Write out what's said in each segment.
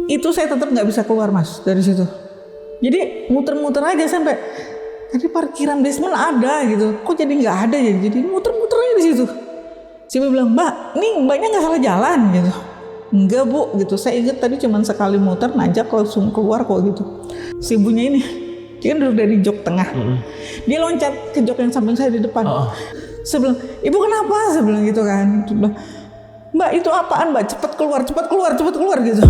itu saya tetap nggak bisa keluar Mas dari situ. Jadi muter-muter aja sampai tadi parkiran basement ada gitu, kok jadi nggak ada ya, jadi muter-muter aja di situ. Si ibu bilang, Mbak, ini mbaknya nggak salah jalan gitu. Enggak Bu, gitu. Saya ingat tadi cuma sekali muter, nanjak langsung keluar kok gitu. Si ibunya ini, dia kan duduk dari jok tengah. Dia loncat ke jok yang samping saya di depan. Saya bilang, Ibu kenapa? Saya bilang gitu kan. Dia bilang, Mbak itu apaan Mbak? Cepat keluar gitu.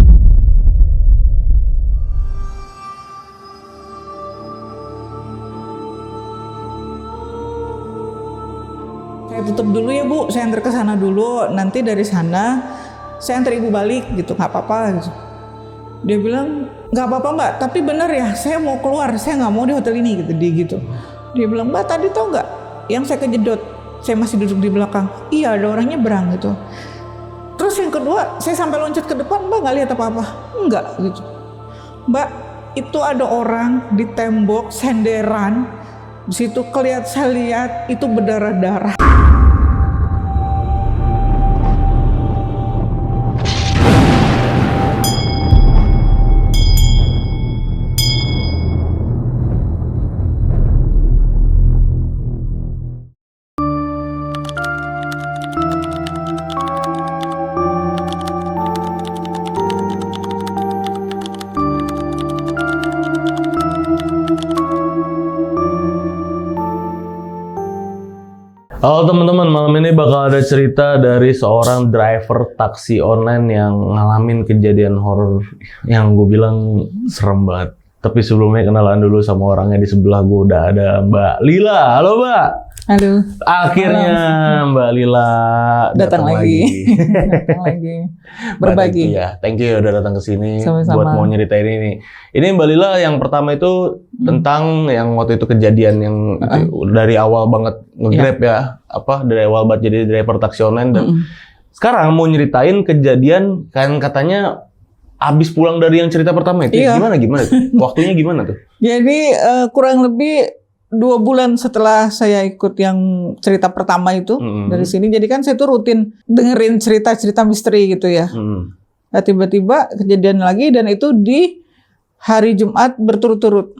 Saya tutup dulu ya Bu, saya antar ke sana dulu. Nanti dari sana saya antar Ibu balik gitu, nggak apa-apa gitu. Dia bilang, nggak apa-apa Mbak, tapi bener ya, saya mau keluar, saya nggak mau di hotel ini gitu. Dia bilang, Mbak tadi tau nggak, yang saya kejedot, saya masih duduk di belakang. Iya ada orang nyebrang gitu. Terus yang kedua, saya sampai loncat ke depan, Mbak nggak lihat apa-apa? Enggak gitu. Mbak, itu ada orang di tembok senderan, di situ saya lihat itu berdarah-darah. Halo teman-teman, malam ini bakal ada cerita dari seorang driver taksi online yang ngalamin kejadian horor yang gue bilang serem banget. Tapi sebelumnya kenalan dulu sama orangnya di sebelah gue, udah ada Mbak Lila. Halo Mbak. Halo. Akhirnya Mbak Lila datang lagi. Datang lagi. Berbagi. Ya, thank you udah datang ke sini buat mau nyeritain ini. Ini Mbak Lila yang pertama itu tentang yang waktu itu kejadian yang dari awal banget nge-Grab ya. Dari awal banget jadi driver taksi online dan sekarang mau nyeritain kejadian kan katanya abis pulang dari yang cerita pertama itu. Gimana tuh? Waktunya gimana tuh? Jadi kurang lebih 2 bulan setelah saya ikut yang cerita pertama itu dari sini, jadi kan saya tuh rutin dengerin cerita-cerita misteri gitu ya. Nah, tiba-tiba kejadian lagi dan itu di hari Jumat berturut-turut.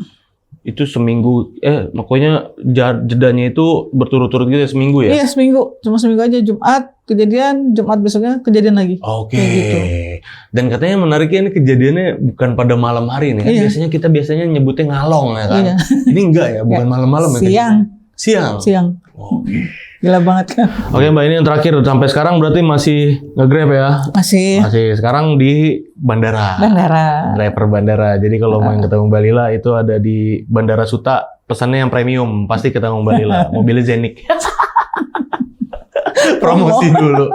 Itu seminggu, pokoknya jedanya itu berturut-turut gitu ya, seminggu ya? Iya seminggu, cuma seminggu aja. Jumat kejadian, Jumat besoknya kejadian lagi. Oke. Gitu. Dan katanya menariknya ini kejadiannya bukan pada malam hari nih. Kan biasanya nyebutnya ngalong ya kan? Iya. Ini enggak ya, bukan malam-malam ya? Siang. Oke. Gila banget kan? Oke Mbak, ini yang terakhir. Sampai sekarang berarti masih nge-Grab ya? Masih. Sekarang di bandara. Driver bandara. Jadi kalau mau ketemu Mbak Lila itu ada di Bandara Suta. Pesannya yang premium. Pasti ketemu Mbak Lila. Mobilnya Zenik. Promosi dulu.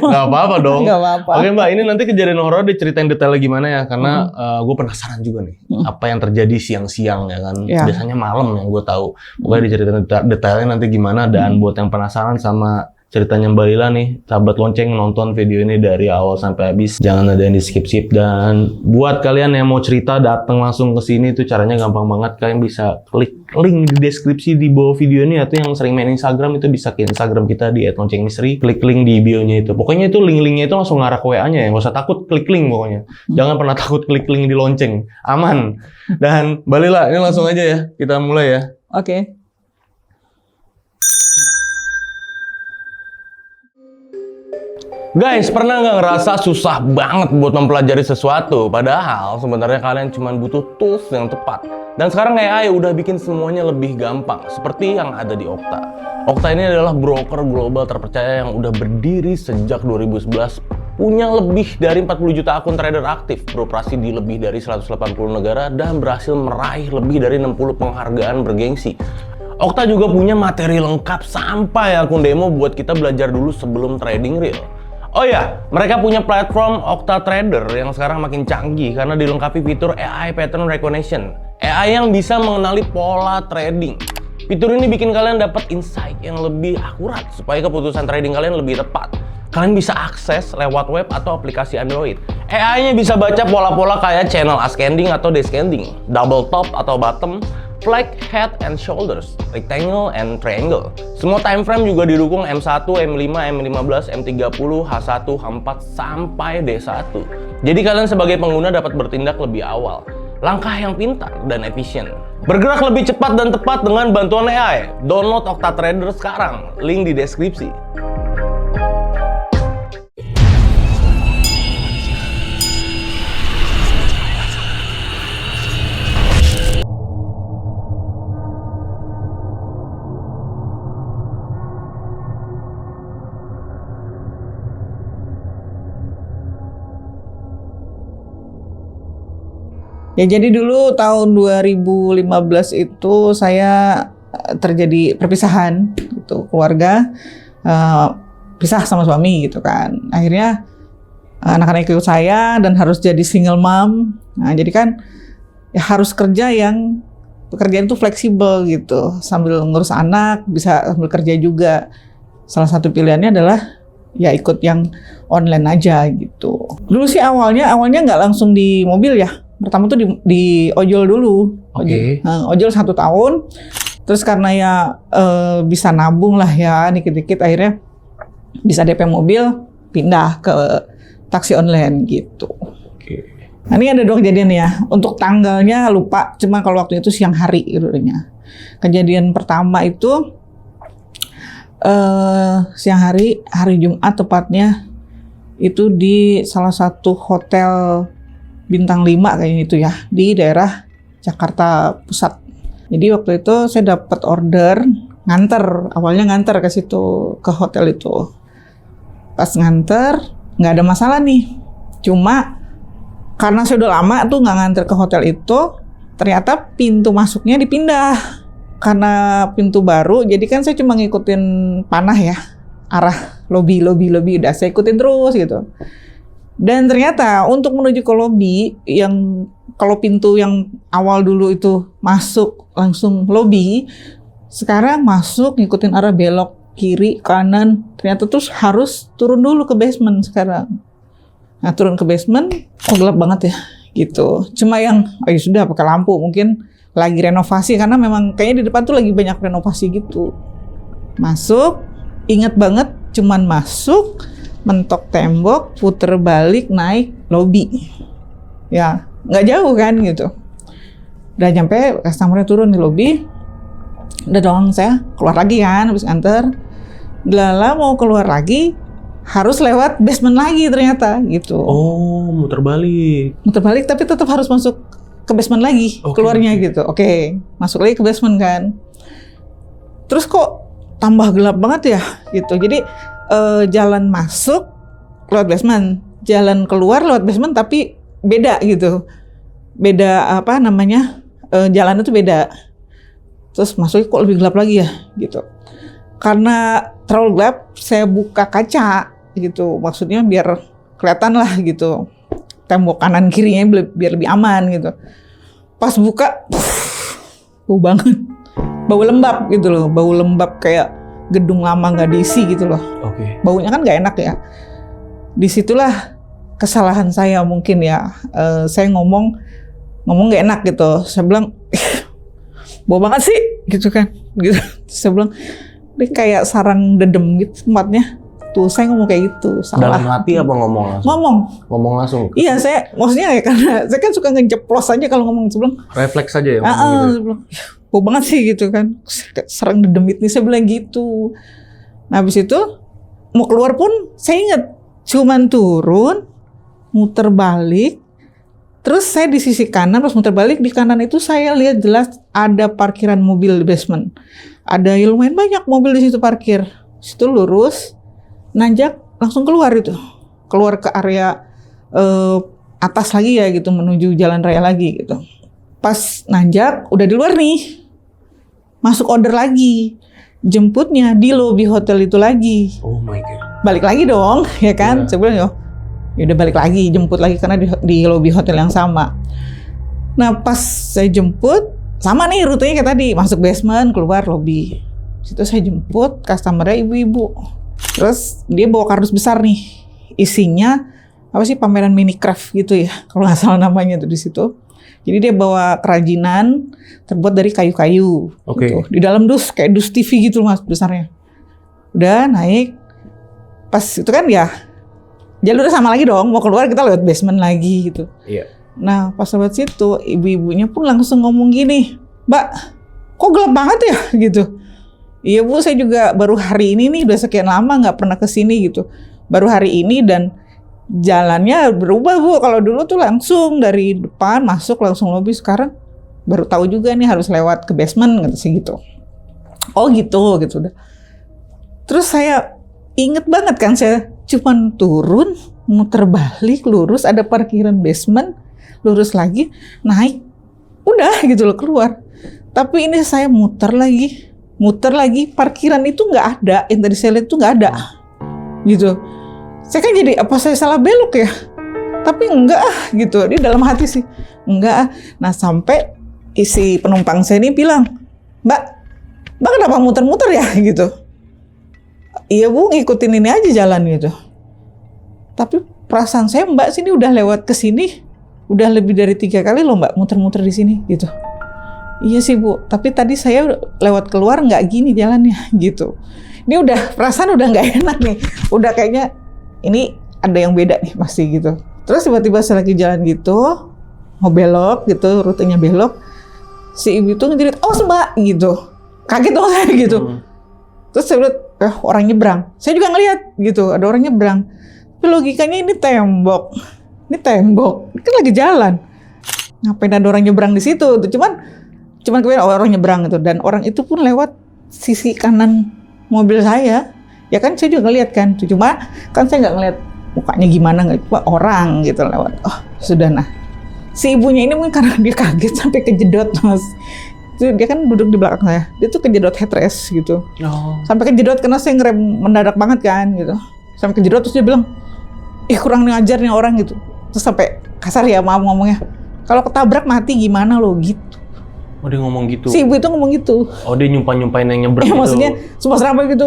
Gak apa-apa dong. Gak apa-apa. Oke Mbak, ini nanti kejadian horor diceritain detailnya gimana ya. Karena gue penasaran juga nih. Apa yang terjadi siang-siang ya kan. Biasanya malam yang gue tahu. Pokoknya diceritain detailnya nanti gimana. Dan buat yang penasaran sama ceritanya Mbak Lila nih, sahabat lonceng, nonton video ini dari awal sampai habis. Jangan ada yang di skip-skip. Dan buat kalian yang mau cerita datang langsung ke sini, itu caranya gampang banget. Kalian bisa klik link di deskripsi di bawah video ini, atau yang sering main Instagram itu bisa ke Instagram kita di @loncengmisteri. Klik link di bio-nya itu. Pokoknya itu link-linknya itu langsung ngarah ke WA-nya ya. Nggak usah takut klik link pokoknya. Jangan pernah takut klik link di lonceng. Aman. Dan Mbak Lila, ini langsung aja ya. Kita mulai ya. Oke. Guys, pernah nggak ngerasa susah banget buat mempelajari sesuatu? Padahal sebenarnya kalian cuma butuh tools yang tepat. Dan sekarang AI udah bikin semuanya lebih gampang, seperti yang ada di Okta. Okta ini adalah broker global terpercaya yang udah berdiri sejak 2011, punya lebih dari 40 juta akun trader aktif, beroperasi di lebih dari 180 negara, dan berhasil meraih lebih dari 60 penghargaan bergengsi. Okta juga punya materi lengkap sampai akun demo buat kita belajar dulu sebelum trading real. Oh ya, mereka punya platform Okta Trader yang sekarang makin canggih karena dilengkapi fitur AI Pattern Recognition. AI yang bisa mengenali pola trading. Fitur ini bikin kalian dapat insight yang lebih akurat supaya keputusan trading kalian lebih tepat. Kalian bisa akses lewat web atau aplikasi Android. AI-nya bisa baca pola-pola kayak channel ascending atau descending, double top atau bottom, flag, head and shoulders, rectangle and triangle. Semua time frame juga didukung M1, M5, M15, M30, H1, H4, sampai D1. Jadi kalian sebagai pengguna dapat bertindak lebih awal. Langkah yang pintar dan efisien. Bergerak lebih cepat dan tepat dengan bantuan AI. Download OctaTrader sekarang, link di deskripsi. Ya jadi dulu tahun 2015 itu saya terjadi perpisahan gitu, keluarga pisah sama suami gitu kan. Akhirnya anak-anak ikut saya dan harus jadi single mom. Nah, jadi kan ya harus kerja yang pekerjaan itu fleksibel gitu. Sambil ngurus anak, bisa sambil kerja juga. Salah satu pilihannya adalah ya ikut yang online aja gitu. Dulu sih awalnya nggak langsung di mobil ya. Pertama tuh di ojol dulu, ojol 1 tahun, terus karena ya bisa nabung lah ya dikit-dikit, akhirnya bisa DP mobil, pindah ke taksi online gitu. Nah, ini ada 2 kejadian ya, untuk tanggalnya lupa, cuma kalau waktu itu siang hari gitu. Kejadian pertama itu siang hari Jumat tepatnya, itu di salah satu hotel bintang 5 kayaknya itu ya, di daerah Jakarta Pusat. Jadi waktu itu saya dapat order awalnya nganter ke situ, ke hotel itu. Pas nganter nggak ada masalah nih, cuma karena saya udah lama tuh nggak nganter ke hotel itu, ternyata pintu masuknya dipindah. Karena pintu baru, jadi kan saya cuma ngikutin panah ya, arah lobby, udah saya ikutin terus gitu. Dan ternyata untuk menuju ke lobby, yang kalau pintu yang awal dulu itu masuk langsung lobby, sekarang masuk ngikutin arah belok kiri kanan, ternyata terus harus turun dulu ke basement sekarang. Nah, turun ke basement kok gelap banget ya gitu. Cuma yang ya sudah pakai lampu, mungkin lagi renovasi karena memang kayaknya di depan tuh lagi banyak renovasi gitu. Masuk, ingat banget cuman masuk, mentok tembok, puter balik, naik lobby. Ya, nggak jauh kan gitu. Udah nyampe, customer-nya turun di lobby. Udah dong, saya keluar lagi kan, habis nganter. Lala mau keluar lagi, harus lewat basement lagi ternyata gitu. Oh, muter balik. Muter balik tapi tetap harus masuk ke basement lagi, keluarnya gitu. Oke, masuk lagi ke basement kan. Terus kok tambah gelap banget ya gitu. Jadi jalan masuk lewat basement, jalan keluar lewat basement tapi beda gitu. Beda apa namanya? Jalannya tuh beda. Terus masuknya kok lebih gelap lagi ya gitu. Karena terlalu gelap, saya buka kaca gitu. Maksudnya biar kelihatan lah gitu. Tembok kanan kirinya biar lebih aman gitu. Pas buka, bau banget. Bau lembab gitu loh, bau lembab kayak gedung lama nggak diisi gitu loh. Baunya kan nggak enak ya. Disitulah kesalahan saya mungkin ya. Saya ngomong nggak enak gitu. Saya bilang, bau banget sih gitu kan. Gitu. Saya bilang, ini kayak sarang dedem gitu tempatnya. Tuh saya ngomong kayak gitu. Salah. Dalam hati apa ngomong langsung? Ngomong langsung? Iya, saya maksudnya ya karena saya kan suka ngejeplos aja kalau ngomong. Saya bilang, refleks aja ya? Saya bilang, bau banget sih gitu kan, serang dedemit nih, saya bilang gitu. Nah habis itu mau keluar pun saya ingat cuman turun, muter balik, terus saya di sisi kanan pas muter balik di kanan itu saya lihat jelas ada parkiran mobil di basement. Ada lumayan banyak mobil di situ parkir. Situ lurus, nanjak langsung keluar itu, keluar ke area atas lagi ya gitu, menuju jalan raya lagi gitu. Pas nanjak udah di luar nih, masuk order lagi, jemputnya di lobi hotel itu lagi. Oh my god. Balik lagi dong, ya kan? Saya bilang ya udah balik lagi, jemput lagi karena di lobi hotel yang sama. Nah pas saya jemput, sama nih rutenya kayak tadi, masuk basement, keluar lobi. Situ saya jemput, customer-nya ibu-ibu. Terus dia bawa kardus besar nih, isinya apa sih, pameran mini craft gitu ya, kalau nggak salah namanya tuh di situ. Jadi dia bawa kerajinan terbuat dari kayu-kayu. Oke. Gitu. Di dalam dus, kayak dus TV gitu mas besarnya. Udah naik. Pas itu kan ya, jalurnya sama lagi dong. Mau keluar kita lewat basement lagi gitu. Iya. Nah pas lewat situ, ibu-ibunya pun langsung ngomong gini, Mbak, kok gelap banget ya gitu. Iya Bu, saya juga baru hari ini nih, udah sekian lama nggak pernah kesini gitu. Baru hari ini dan jalannya berubah Bu. Kalau dulu tuh langsung dari depan masuk langsung lobi, sekarang baru tahu juga nih harus lewat ke basement gitu. Oh gitu udah. Terus saya inget banget kan, saya cuman turun, muter balik, lurus, ada parkiran basement, lurus lagi, naik, udah gitu loh keluar. Tapi ini saya muter lagi, parkiran itu nggak ada, yang tadi saya lihat itu nggak ada, gitu. Saya kan jadi apa saya salah belok ya? Tapi enggak gitu. Di dalam hati sih enggak. Nah sampai isi penumpang saya ini bilang, Mbak kenapa muter-muter ya gitu? Iya Bu, ngikutin ini aja jalan gitu. Tapi perasaan saya Mbak sini udah lewat ke sini, udah lebih dari 3 kali loh Mbak muter-muter di sini gitu. Iya sih Bu, tapi tadi saya lewat keluar nggak gini jalannya gitu. Ini udah perasaan udah nggak enak nih, udah kayaknya ini ada yang beda nih pasti gitu. Terus tiba-tiba saya lagi jalan gitu, mau belok gitu, rutenya belok, si ibu itu ngejerit, "Oh Mbak," gitu. Kaget dong saya gitu. Terus saya lihat, orang nyebrang. Saya juga ngelihat gitu, ada orang nyebrang. Tapi logikanya ini tembok, ini kan lagi jalan. Ngapain ada orang nyebrang di situ? Cuman kemudian orang nyebrang gitu, dan orang itu pun lewat sisi kanan mobil saya. Ya kan saya juga ngeliat kan, cuma kan saya nggak ngeliat mukanya gimana, nggak, cuma orang gitu lewat. Oh sudah, nah si ibunya ini mungkin karena dia kaget sampai kejedot mas. Dia kan duduk di belakang saya, dia tuh kejedot headrest gitu. Sampai kejedot karena saya ngerem mendadak banget kan gitu. Sampai kejedot terus dia bilang, kurang ngajar nih orang gitu. Terus sampai kasar ya maaf ngomongnya, kalau ketabrak mati gimana lo gitu. Oh dia ngomong gitu? Si ibu itu ngomong gitu. Oh dia nyumpain yang nyebrang gitu? Maksudnya sumpah serapah gitu,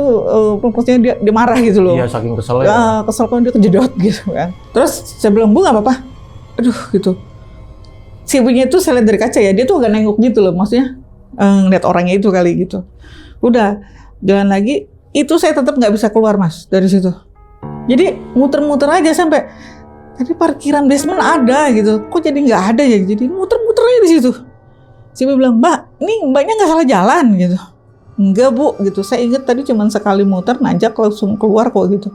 maksudnya dia marah gitu loh. Iya saking keselnya. Ya kesel kan dia kejedot gitu kan. Terus saya bilang, Bu nggak apa-apa. Aduh gitu. Si ibunya itu saya lihat dari kaca ya, dia tuh agak nengok gitu loh, maksudnya ngeliat orangnya itu kali gitu. Udah jalan lagi, itu saya tetap nggak bisa keluar mas dari situ. Jadi muter-muter aja sampai tadi parkiran basement ada gitu, kok jadi nggak ada ya, jadi muter-muter aja di situ. Si ibu bilang, Mbak, ini mbaknya nggak salah jalan gitu. Enggak Bu, gitu. Saya ingat tadi cuma sekali muter, nanjak langsung keluar kok gitu.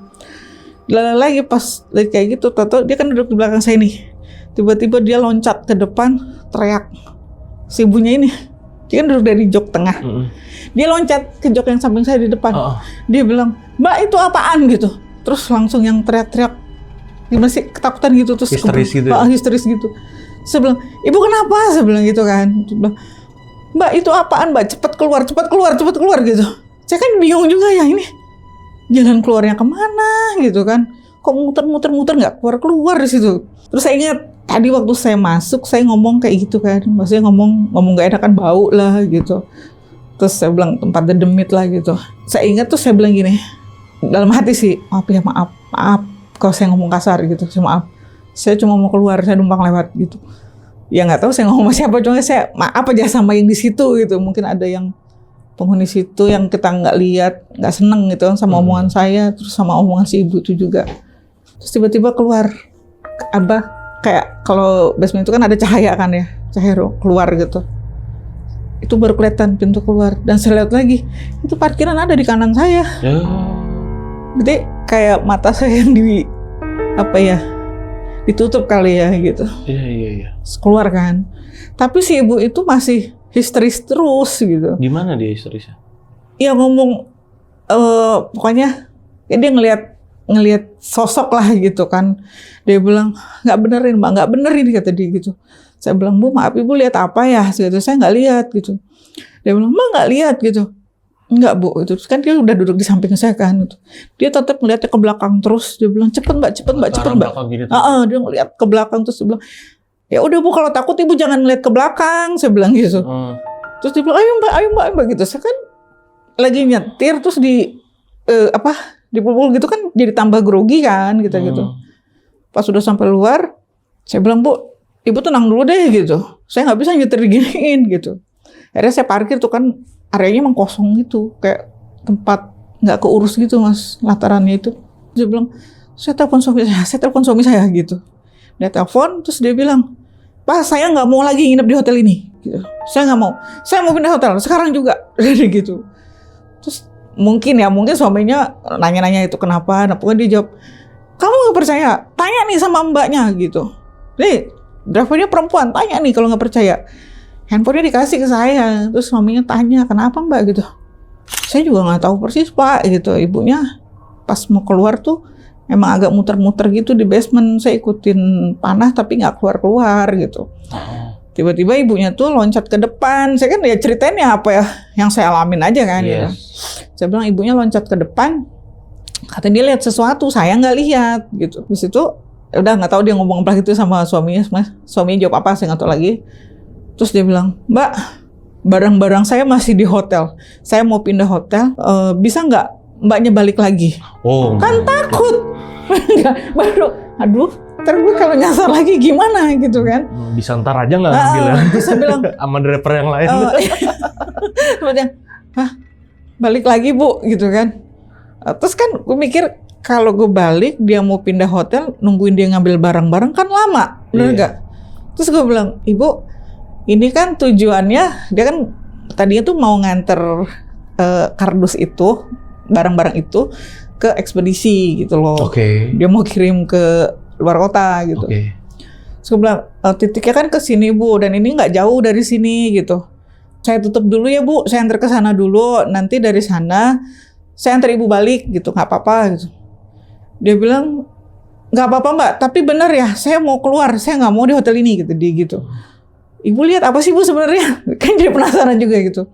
Lalu lagi pas kayak gitu, tahu dia kan duduk di belakang saya nih. Tiba-tiba dia loncat ke depan, teriak. Si ibunya ini, dia kan duduk dari jok tengah. Dia loncat ke jok yang samping saya di depan. Dia bilang, Mbak itu apaan gitu. Terus langsung yang teriak-teriak, dia masih ketakutan gitu. Terus histeris gitu ya? Histeris gitu. Saya bilang, Ibu kenapa? Saya bilang gitu kan. Bilang, Mbak itu apaan Mbak? Cepat keluar gitu. Saya kan bingung juga ya, ini jalan keluarnya kemana gitu kan. Kok muter-muter nggak keluar di situ. Terus saya ingat tadi waktu saya masuk saya ngomong kayak gitu kan. Maksudnya ngomong nggak enak kan, bau lah gitu. Terus saya bilang tempatnya demit lah gitu. Saya ingat tuh saya bilang gini, dalam hati sih, maaf kalau saya ngomong kasar gitu, maaf. Saya cuma mau keluar, saya numpang lewat gitu. Ya nggak tahu saya ngomong sama siapa, cuma saya maaf aja sama yang di situ gitu. Mungkin ada yang penghuni situ yang kita nggak lihat, nggak seneng gitu sama omongan saya, terus sama omongan si ibu itu juga. Terus tiba-tiba keluar, kayak kalau basement itu kan ada cahaya kan ya, cahaya keluar gitu. Itu baru kelihatan pintu keluar, dan saya lihat lagi, itu parkiran ada di kanan saya. Jadi kayak mata saya yang ditutup kali ya gitu. Iya. Keluar kan. Tapi si ibu itu masih histeris terus gitu. Gimana dia histerisnya? Ya ngomong, pokoknya ya dia ngelihat sosok lah gitu kan. Dia bilang, nggak benerin Mbak, nggak benerin kata dia gitu. Saya bilang, Bu maaf Ibu lihat apa ya? Gitu. Saya nggak lihat gitu. Dia bilang, Mbak nggak lihat gitu. Enggak Bu, itu kan dia udah duduk di samping saya kan gitu. Dia tetap ngeliatnya ke belakang terus. Dia bilang cepet mbak. Dia ngeliat ke belakang terus dia bilang, ya udah Bu kalau takut Ibu jangan ngeliat ke belakang. Saya bilang gitu. Terus dia bilang, ayo mbak gitu. Saya kan lagi nyetir terus dipukul gitu kan, jadi tambah grogi kan gitu. Pas sudah sampai luar, saya bilang, Bu Ibu tenang dulu deh gitu. Saya nggak bisa nyetir diginiin gitu. Akhirnya saya parkir tuh kan, areanya emang kosong gitu, kayak tempat nggak keurus gitu mas, latarannya itu. Dia bilang, saya telepon suami saya gitu. Dia telepon, terus dia bilang, Pak, saya nggak mau lagi nginep di hotel ini. Gitu. Saya nggak mau. Saya mau pindah hotel sekarang juga. Gitu. Terus mungkin suaminya nanya-nanya itu kenapa. Nah, pokoknya dia jawab, kamu nggak percaya? Tanya nih sama mbaknya gitu. Nih, drivernya perempuan. Tanya nih kalau nggak percaya. Handphonenya dikasih ke saya. Terus suaminya tanya, kenapa mbak gitu. Saya juga nggak tahu persis pak gitu. Ibunya pas mau keluar tuh emang agak muter-muter gitu di basement. Saya ikutin panah tapi nggak keluar-keluar gitu. Tiba-tiba ibunya tuh loncat ke depan. Saya kan ya ceritain ya apa ya yang saya alamin aja kan. Yes. Gitu. Saya bilang ibunya loncat ke depan. Katanya dia lihat sesuatu, saya nggak lihat gitu. Habis itu udah nggak tahu dia ngomong apa gitu sama suaminya. Suaminya jawab apa saya nggak tahu lagi. Terus dia bilang, Mbak, barang-barang saya masih di hotel. Saya mau pindah hotel. Bisa nggak mbaknya balik lagi? Oh. Kan takut. Baru, aduh. Ntar gue kalau nyasar lagi gimana gitu kan. Bisa ntar aja nggak ngambil ya? Terus saya bilang, sama driver yang lain. Kemudian, balik lagi bu gitu kan. Terus kan gue mikir, kalau gue balik, dia mau pindah hotel, nungguin dia ngambil barang-barang kan lama, bener gak? Terus gue bilang, ibu, ini kan tujuannya, dia kan tadinya tuh mau nganter kardus itu, barang-barang itu, ke ekspedisi gitu loh. Oke. Dia mau kirim ke luar kota gitu. Terus gue bilang, titiknya kan ke sini bu, dan ini nggak jauh dari sini gitu. Saya tutup dulu ya bu, saya antar ke sana dulu, nanti dari sana saya antar ibu balik gitu, nggak apa-apa gitu. Dia bilang, nggak apa-apa mbak, tapi bener ya, saya mau keluar, saya nggak mau di hotel ini gitu, dia gitu. Ibu lihat apa sih bu sebenarnya? Kan jadi penasaran juga gitu.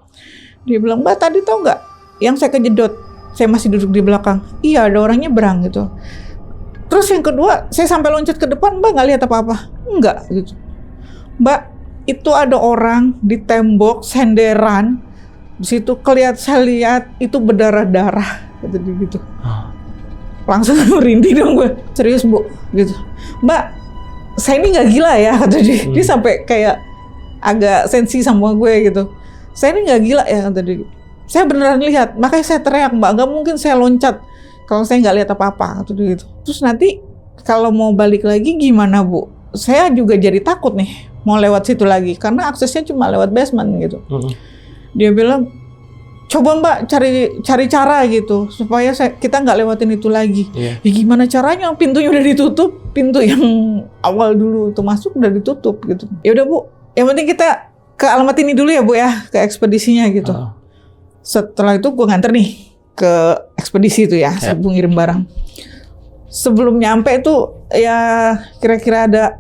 Dia bilang, mbak tadi tau nggak, yang saya kejedot, saya masih duduk di belakang. Iya ada orang nyebrang gitu. Terus yang kedua, saya sampai loncat ke depan, mbak nggak lihat apa-apa? Enggak gitu. Mbak, itu ada orang di tembok senderan. Di situ saya lihat itu berdarah-darah gitu. Langsung merinding dong gue. Serius bu, gitu. Mbak, saya ini nggak gila ya kata dia. Dia sampai kayak agak sensi sama gue gitu. Saya ini nggak gila ya kata dia. Saya beneran lihat, makanya saya teriak mbak. Nggak mungkin saya loncat kalau saya nggak lihat apa-apa kata dia gitu. Terus nanti kalau mau balik lagi gimana bu? Saya juga jadi takut nih mau lewat situ lagi karena aksesnya cuma lewat basement gitu. Dia bilang, coba mbak cari cara gitu supaya kita nggak lewatin itu lagi. Ya gimana caranya? Pintunya udah ditutup, pintu yang awal dulu tuh masuk udah ditutup gitu. Ya udah bu, yang penting kita ke alamat ini dulu ya bu ya, ke ekspedisinya gitu. Setelah itu gue nganter nih ke ekspedisi itu ya, saya ngirim barang. Sebelum nyampe itu ya kira-kira ada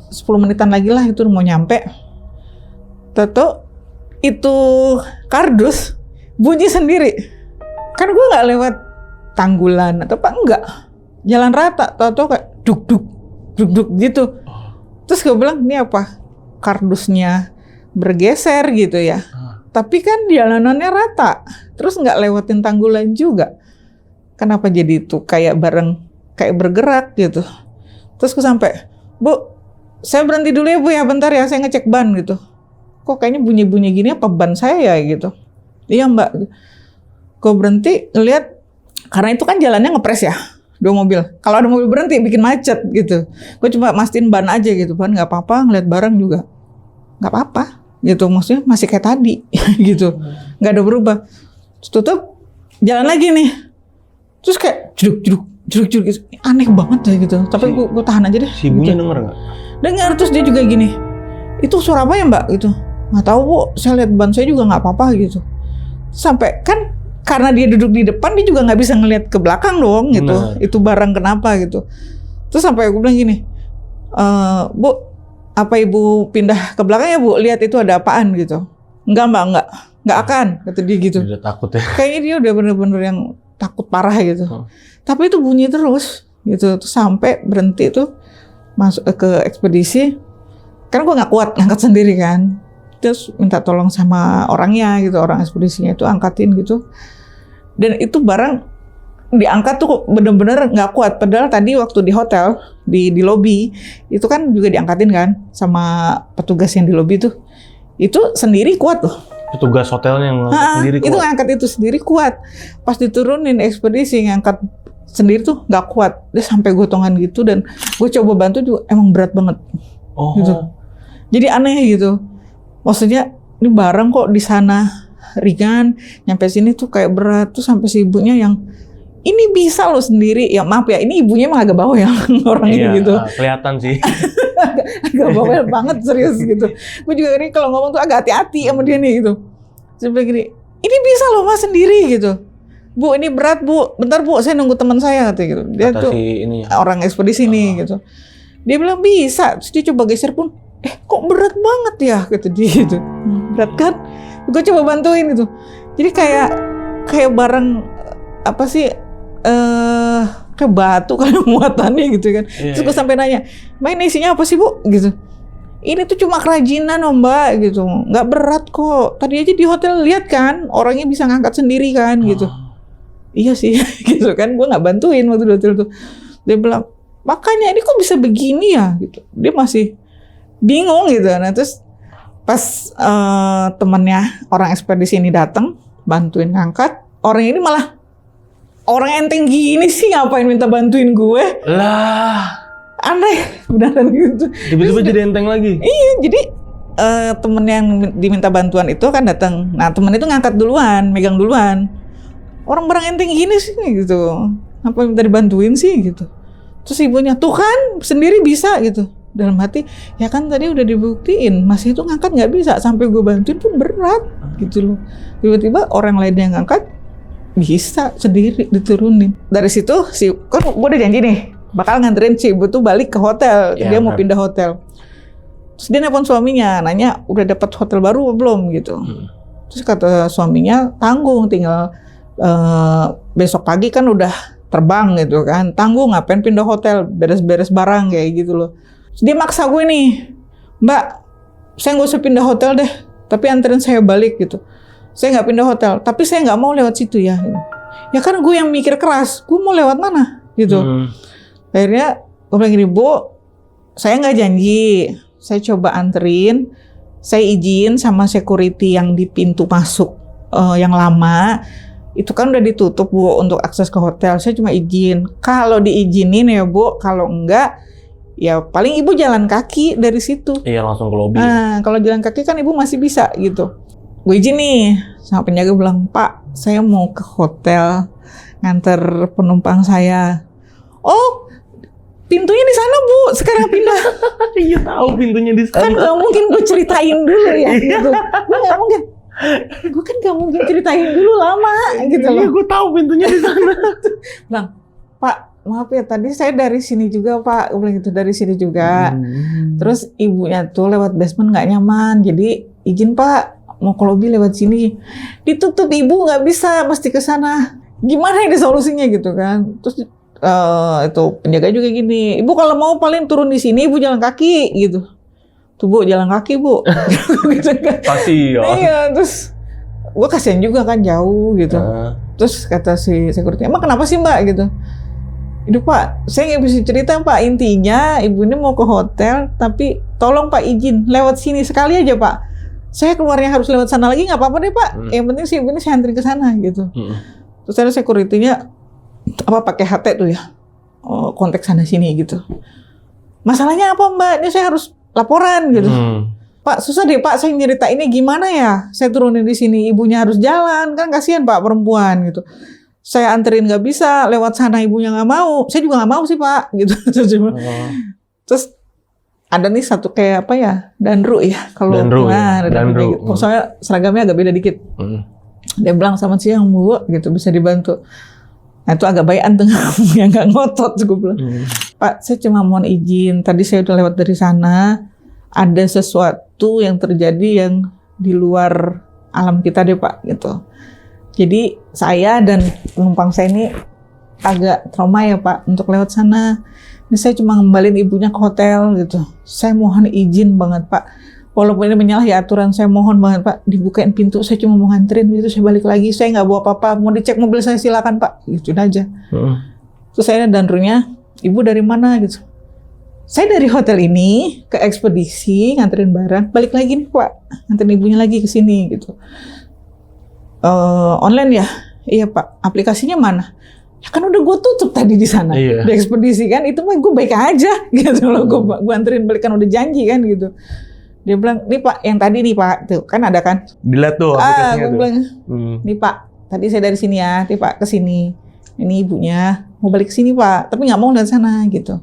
10 menitan lagi lah itu mau nyampe. Tato itu kardus bunyi sendiri. Kan gue nggak lewat tanggulan atau apa enggak. Jalan rata, tato kayak duk gitu. Terus gue bilang, ini apa? Kardusnya bergeser gitu ya. Tapi kan jalanannya rata. Terus nggak lewatin tanggulan juga. Kenapa jadi itu kayak bergerak gitu. Terus gue sampai, bu, saya berhenti dulu ya bu ya, bentar ya, saya ngecek ban gitu. Kok kayaknya bunyi-bunyi gini apa ban saya ya gitu. Iya mbak. Gue berhenti ngeliat, karena itu kan jalannya ngepres ya, 2 mobil. Kalau ada mobil berhenti bikin macet gitu. Gue cuma mastiin ban aja gitu, ban nggak apa-apa, ngeliat barang juga nggak apa-apa gitu. Maksudnya masih kayak tadi gitu, nggak ada berubah. Terus tutup, jalan lagi nih. Terus kayak jeduk gitu. Aneh banget ya gitu. Tapi gue tahan aja deh. Si ibunya gitu. denger nggak? Dengar. Terus dia juga gini, itu suara apa ya mbak gitu. Nggak tahu bu, saya lihat ban saya juga nggak apa-apa gitu. Sampai kan karena dia duduk di depan, dia juga nggak bisa ngelihat ke belakang dong gitu. Nah. Itu barang kenapa gitu. Terus sampai aku bilang gini, bu, apa ibu pindah ke belakang ya bu, lihat itu ada apaan gitu. Enggak mbak, nggak akan kata dia gitu. Dia udah takut ya. Kayaknya dia udah bener-bener yang takut parah gitu. Tapi itu bunyi terus gitu. Terus sampai berhenti tuh masuk ke ekspedisi. Kan gue nggak kuat ngangkat sendiri kan. Terus minta tolong sama orangnya gitu, orang ekspedisinya itu angkatin gitu. Dan itu barang diangkat tuh bener-bener nggak kuat. Padahal tadi waktu di hotel, di lobi, itu kan juga diangkatin kan sama petugas yang di lobi tuh. Itu sendiri kuat loh. Petugas hotelnya yang sendiri kuat? Itu ngangkat itu sendiri kuat. Pas diturunin ekspedisi ngangkat sendiri tuh nggak kuat. Dia sampai gotongan gitu dan gue coba bantu juga emang berat banget. Oh. Gitu. Jadi aneh gitu. Maksudnya ini barang kok di sana ringan, nyampe sini tuh kayak berat. Tuh sampai si ibunya yang ini bisa lo sendiri. Ya maaf ya, ini ibunya emang agak bawel ya orang ini gitu. Kelihatan sih. agak bawel banget serius gitu. Gue juga ini kalau ngomong tuh agak hati-hati sama dia nih gitu. Sampai gini, ini bisa lo mas sendiri gitu. Bu ini berat bu, bentar bu saya nunggu teman saya katanya gitu. Dia Kata tuh si ini. orang ekspedisi nih gitu. Dia bilang bisa, terus dia coba geser pun, kok berat banget ya kata dia gitu. Berat kan? Gue coba bantuin gitu. Jadi kayak barang apa sih? Kayak batu kan muatannya gitu kan. Terus gue sampai nanya, Mbak ini isinya apa sih bu? Gitu. Ini tuh cuma kerajinan oh mbak gitu, nggak berat kok. Tadi aja di hotel lihat kan, orangnya bisa ngangkat sendiri kan gitu. Iya sih, gitu kan. Gue nggak bantuin waktu di hotel tuh. Dia bilang, makanya ini kok bisa begini ya? Gitu. Dia masih bingung gitu. Nah terus pas temennya orang ekspedisi ini datang, bantuin ngangkat, orang ini malah orang enteng gini sih ngapain minta bantuin gue? Lah. Aneh, beneran gitu. Tiba-tiba jadi enteng lagi? Iya, jadi temen yang diminta bantuan itu kan datang. Nah temen itu ngangkat duluan, megang duluan. Orang barang enteng gini sih gitu. Apa minta dibantuin sih gitu. Terus ibunya, tuh kan sendiri bisa gitu. Dalam hati, ya kan tadi udah dibuktiin. Masih itu ngangkat nggak bisa. Sampai gue bantuin pun berat gitu loh. Tiba-tiba orang lain yang ngangkat, bisa sendiri diturunin. Dari situ, kan gue udah janji nih. Bakal nganterin si ibu tuh balik ke hotel. Dia mau pindah hotel. Terus dia nelfon suaminya, nanya udah dapat hotel baru belum gitu. Terus kata suaminya tanggung, tinggal besok pagi kan udah terbang gitu kan. Tanggung ngapain pindah hotel, beres-beres barang kayak gitu loh. Terus dia maksa gue nih, Mbak, saya nggak usah pindah hotel deh, tapi anterin saya balik gitu. Saya nggak pindah hotel, tapi saya nggak mau lewat situ ya. Ya kan gue yang mikir keras, gue mau lewat mana gitu. Akhirnya gue bilang gini, Bu, saya nggak janji, saya coba anterin, saya izin sama security yang di pintu masuk yang lama, itu kan udah ditutup Bu untuk akses ke hotel, saya cuma izin. Kalau diizinin ya Bu, kalau enggak, ya paling Ibu jalan kaki dari situ. Iya langsung ke lobi. Nah kalau jalan kaki kan Ibu masih bisa gitu. Gue izin nih, sama penjaga bilang, Pak, saya mau ke hotel nganter penumpang saya. Oh, pintunya di sana Bu, sekarang pindah. Iya tahu pintunya di sana. Kan nggak mungkin gue ceritain dulu ya gitu. Gue nggak mungkin. Gue kan nggak mungkin ceritain dulu lama gitu loh. Iya gue tahu pintunya di sana. Bilang, Pak, maaf ya tadi saya dari sini juga Pak. Gue bilang gitu, dari sini juga. Terus ibunya tuh lewat basement nggak nyaman. Jadi izin Pak, mau ke lobby lewat sini. Ditutup ibu nggak bisa, mesti ke sana. Gimana ini solusinya gitu kan? Terus itu penjaga juga gini, Ibu kalau mau paling turun di sini, Ibu jalan kaki gitu. Tuh Bu, jalan kaki Bu. Gitu kan. Kasian. Iya, terus gue kasihan juga kan jauh gitu. Terus kata si security, emang kenapa sih Mbak gitu? Itu Pak, saya nggak bisa cerita Pak, intinya Ibu ini mau ke hotel, tapi tolong Pak izin lewat sini sekali aja Pak. Saya keluarnya harus lewat sana lagi nggak apa-apa deh Pak. Yang penting sih Ibu ini saya anterin ke sana gitu. Terus ada security-nya apa pakai HT tuh ya, konteks sana sini gitu. Masalahnya apa Mbak? Ini saya harus laporan gitu. Pak susah deh Pak, saya nyeritainnya gimana ya? Saya turunin di sini, ibunya harus jalan, kan kasihan Pak perempuan gitu. Saya anterin nggak bisa, lewat sana ibunya nggak mau. Saya juga nggak mau sih Pak gitu. Terus ada nih satu kayak apa ya, danru ya kalau danru. Gitu. Soalnya seragamnya agak beda dikit. Dia bilang selamat siang Bu, gitu bisa dibantu. Nah itu agak baik tuh yang nggak ngotot gue bilang. Pak saya cuma mohon izin, tadi saya udah lewat dari sana, ada sesuatu yang terjadi yang di luar alam kita deh Pak gitu. Jadi saya dan penumpang saya ini agak trauma ya Pak untuk lewat sana. Ini saya cuma ngembalin ibunya ke hotel gitu. Saya mohon izin banget Pak, Walaupun ini menyalahi aturan, saya mohon banget Pak, dibukain pintu, saya cuma mau nganterin, itu saya balik lagi, saya nggak bawa apa-apa, mau dicek mobil saya silakan Pak, gitu aja. Terus saya dan runya, ibu dari mana gitu. Saya dari hotel ini ke ekspedisi, nganterin barang, balik lagi nih Pak, nganterin ibunya lagi ke sini gitu. Online ya? Iya Pak, aplikasinya mana? Ya kan udah gue tutup tadi di sana, di ekspedisi kan, itu mah gue baik aja gitu loh, gue anterin balik kan udah janji kan gitu. Dia bilang, nih Pak, yang tadi nih Pak, tuh kan ada kan? Dilihat tuh aplikasinya tuh. Bilang, nih Pak, tadi saya dari sini ya, nih Pak ke sini. Ini ibunya mau balik ke sini Pak, tapi nggak mau dari sana gitu.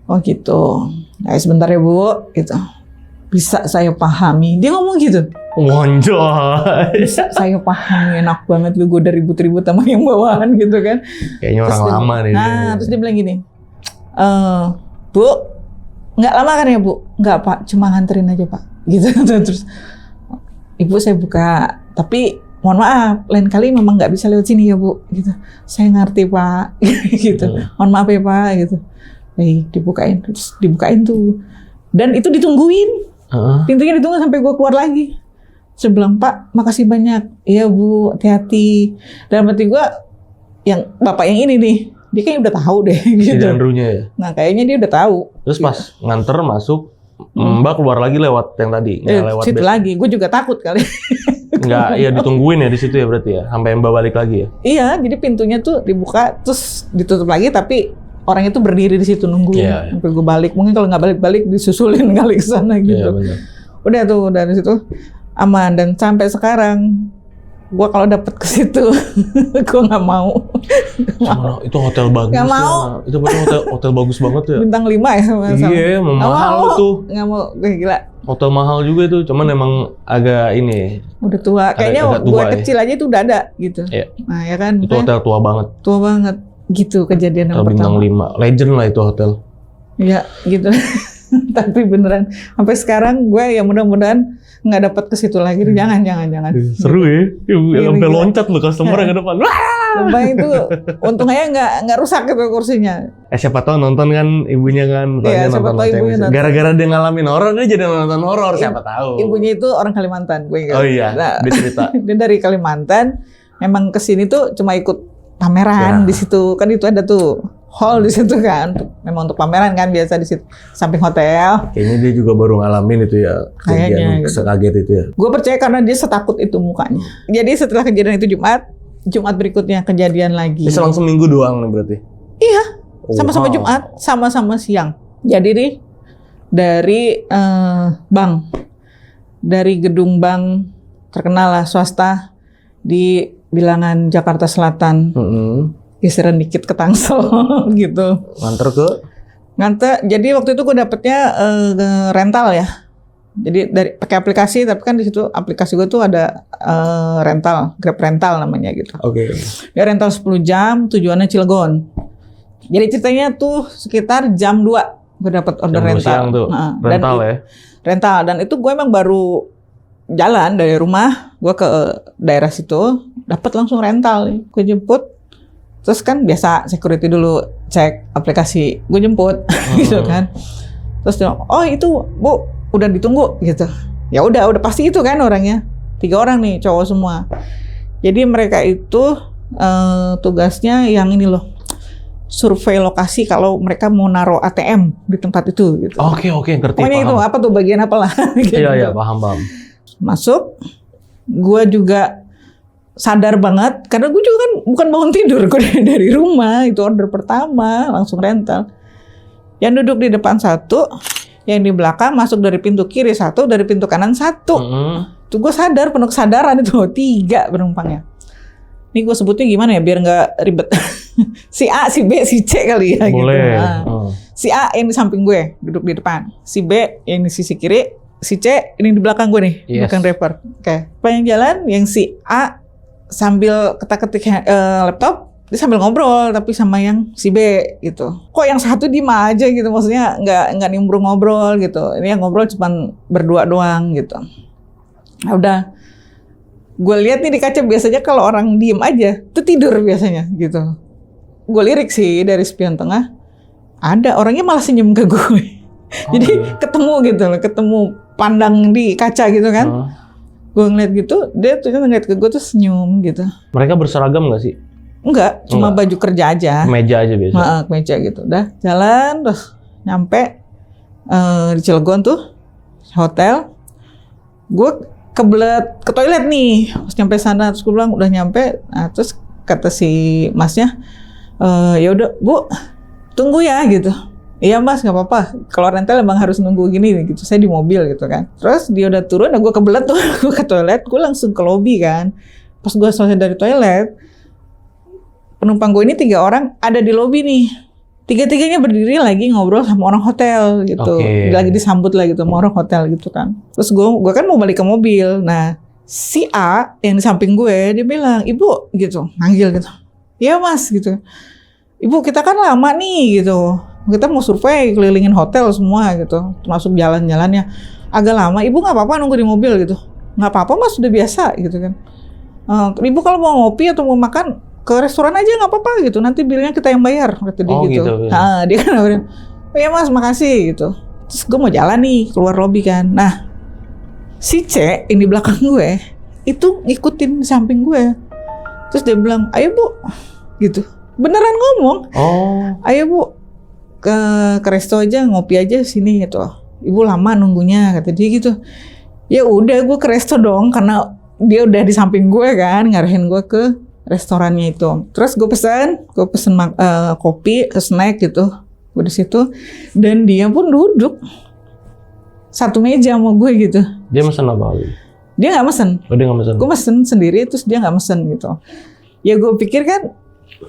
Oh gitu. Nah sebentar ya Bu, gitu. Bisa saya pahami. Dia ngomong gitu. Monjoy. Bisa saya pahami, enak banget lu, gue udah ribut-ribut sama yang bawahan gitu kan. Kayaknya orang lama nih. Terus dia bilang gini, Bu, nggak lama kan ya Bu? Nggak Pak, cuma nganterin aja Pak. Gitu. Terus ibu saya buka, tapi mohon maaf, lain kali memang nggak bisa lewat sini ya Bu. Gitu. Saya ngerti Pak. Gitu. Mohon maaf ya Pak. Gitu. Baik, dibukain, terus dibukain tuh. Dan itu ditungguin. Pintunya ditunggu sampai gue keluar lagi. Saya bilang, Pak, makasih banyak. Iya Bu, hati-hati. Dalam hati gue, yang bapak yang ini nih, dia kayaknya udah tahu deh. Gitu. Si Dandrunya ya? Nah, kayaknya dia udah tahu. Terus pas nganter masuk, Mbak keluar lagi lewat yang tadi? Lewat situ lagi, gue juga takut kali. Enggak, ya ditungguin ya di situ ya berarti ya? Sampai Mbak balik lagi ya? Iya, jadi pintunya tuh dibuka, terus ditutup lagi, tapi orang itu berdiri di situ nungguin. Sampai gue balik. Mungkin kalau nggak balik-balik, disusulin kali ke sana gitu. Benar. Udah tuh, dari situ aman. Dan sampai sekarang, gue kalau dapet ke situ, gue nggak mau. Itu hotel bagus. Nggak mau. Ya. Itu hotel bagus banget ya. Bintang 5 ya sama. Iya, mahal tuh. Nggak mau, gila. Hotel mahal juga itu, cuman emang agak ini. Udah tua. Kayaknya gue kecil aja itu udah ada gitu. Iya. Nah ya kan. Itu hotel tua banget. Tua banget. Gitu kejadian yang bintang pertama. 5. Legend lah itu hotel. Iya, gitu. Tapi beneran sampai sekarang gue ya mudah-mudahan nggak dapat ke situ lagi. Jangan. Seru ya. Sampai loncat loh customer yang ke depan. Sumpah itu untung aja nggak rusak gitu kursinya. Siapa tahu nonton kan ibunya kan. Iya, siapa tahu ibunya nonton. Gara-gara dia ngalamin horor dia jadi nonton horor, siapa tahu. Ibunya itu orang Kalimantan, gue ingat. Oh iya, dia cerita. Dia dari Kalimantan, memang kesini tuh cuma ikut pameran di situ, kan itu ada tuh hall di situ kan, memang untuk pameran kan biasa di situ, samping hotel. Kayaknya dia juga baru ngalamin itu ya, kejadian gitu. Sekaget itu ya. Gue percaya karena dia setakut itu mukanya. Jadi setelah kejadian itu Jumat berikutnya kejadian lagi. Bisa langsung minggu doang nih berarti? Iya, sama-sama Jumat, sama-sama siang. Jadi nih dari bank, dari gedung bank terkenal lah swasta di Bilangan Jakarta Selatan, geseran dikit ke Tangsel gitu. Nganter. Jadi waktu itu gue dapetnya rental ya. Jadi dari pakai aplikasi, tapi kan di situ aplikasi gue tuh ada rental, Grab rental namanya gitu. Oke. Dia rental 10 jam, tujuannya Cilegon. Jadi ceritanya tuh sekitar jam 2 gue dapat order jam rental. Siang tuh. Rental ya. Rental, dan itu gue emang baru jalan dari rumah gue ke daerah situ, dapat langsung rental nih. Gue jemput, terus kan biasa security dulu cek aplikasi, gue jemput gitu kan. Terus dia, oh itu Bu udah ditunggu gitu. Ya udah pasti itu kan orangnya, 3 orang nih cowok semua. Jadi mereka itu tugasnya yang ini loh, survei lokasi kalau mereka mau naruh ATM di tempat itu gitu. Oke, ngerti. Pokoknya itu apa tuh bagian apalah. Gitu. Iya, paham. Masuk, gue juga sadar banget karena gue juga kan bukan bangun tidur, gue dari rumah, itu order pertama langsung rental. Yang duduk di depan 1, yang di belakang masuk dari pintu kiri 1, dari pintu kanan 1. Tuh gue sadar, penuh kesadaran itu 3 penumpangnya. Ini gue sebutnya gimana ya biar nggak ribet. Si A, si B, si C kali ya. Boleh. Gitu. Nah, si A yang di samping gue duduk di depan, si B yang di sisi kiri, si C ini di belakang gue nih, belakang driver. Oke. Panjang jalan, yang si A sambil ketik-ketik laptop, dia sambil ngobrol tapi sama yang si B gitu. Kok yang satu diem aja gitu, maksudnya nggak nimbrung ngobrol gitu. Ini yang ngobrol cuma berdua doang gitu. Nah, udah, gue lihat nih di kaca biasanya kalau orang diem aja tuh tidur biasanya gitu. Gue lirik sih dari spion tengah, ada orangnya malah senyum ke gue. Jadi ketemu gitu loh, ketemu pandang di kaca gitu kan. Gue ngeliat gitu, dia tuh ngeliat ke gue tuh senyum gitu. Mereka berseragam nggak sih? Enggak, cuma baju kerja aja. Kemeja aja biasa. Kemeja gitu. Udah jalan terus nyampe di Cilegon tuh hotel. Gue kebelet ke toilet nih. Terus nyampe sana terus gue bilang udah nyampe. Nah, terus kata si masnya, ya udah Bu, tunggu ya gitu. Iya Mas, nggak apa-apa. Kalau rental emang harus nunggu gini gitu. Saya di mobil gitu kan. Terus dia udah turun, gue kebelet tuh. Gue ke toilet, gue langsung ke lobby kan. Pas gue selesai dari toilet, penumpang gue ini 3 orang ada di lobi nih. 3-tiganya berdiri lagi ngobrol sama orang hotel gitu. Lagi disambut lah gitu sama orang hotel gitu kan. Terus gue kan mau balik ke mobil. Nah si A yang di samping gue dia bilang, Ibu gitu, manggil gitu. Iya Mas gitu. Ibu kita kan lama nih gitu. Kita mau survei kelilingin hotel semua gitu. Termasuk jalan-jalannya. Agak lama. Ibu nggak apa-apa nunggu di mobil gitu. Nggak apa-apa Mas, sudah biasa gitu kan. Ibu kalau mau ngopi atau mau makan ke restoran aja nggak apa-apa gitu, nanti bilnya kita yang bayar kata dia gitu. Dia kan nawarin, oh ya Mas makasih gitu. Terus gue mau jalan nih keluar lobi kan. Nah si C yang di belakang gue itu ngikutin di samping gue. Terus dia bilang, ayo Bu gitu, beneran ngomong. Ayo Bu ke resto aja, ngopi aja sini gitu. Ibu lama nunggunya kata dia gitu. Ya udah gue ke resto dong karena dia udah di samping gue kan, ngarahin gue ke restorannya itu. Terus gue pesen kopi, snack gitu. Gue di situ dan dia pun duduk satu meja sama gue gitu. Dia mesen apa? Dia nggak mesen. Dia nggak mesen. Gue mesen sendiri, terus dia nggak mesen gitu. Ya gue pikir kan